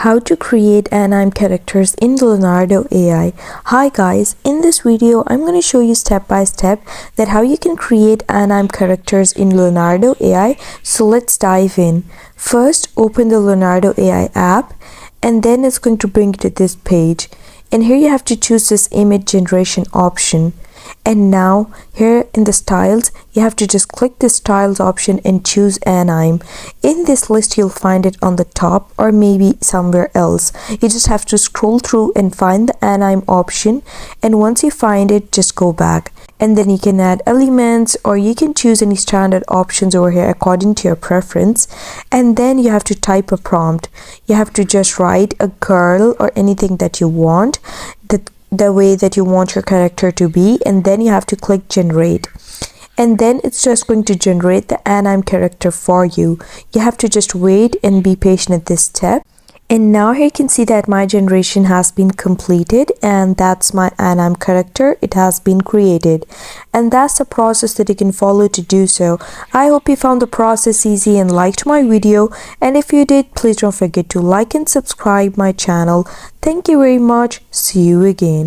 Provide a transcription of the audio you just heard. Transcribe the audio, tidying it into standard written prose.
How to create anime characters in Leonardo AI. Hi guys, in this video I'm going to show you step by step that how you can create anime characters in Leonardo AI. So let's dive in. First, open the Leonardo AI app and then it's going to bring you to this page. And here you have to choose this image generation option. And now here in the styles, you have to just click the styles option and choose anime. In this list, you'll find it on the top or maybe somewhere else. You just have to scroll through and find the anime option. And once you find it, just go back. And then you can add elements or you can choose any standard options over here according to your preference. And then you have to type a prompt. You have to just write a girl or anything that you want, the way that you want your character to be, and then you have to click generate. And then it's just going to generate the anime character for you. You have to just wait and be patient at this step. And now here you can see that my generation has been completed and that's my anime character. It has been created. And that's the process that you can follow to do so. I hope you found the process easy and liked my video. And if you did, please don't forget to like and subscribe my channel. Thank you very much. See you again.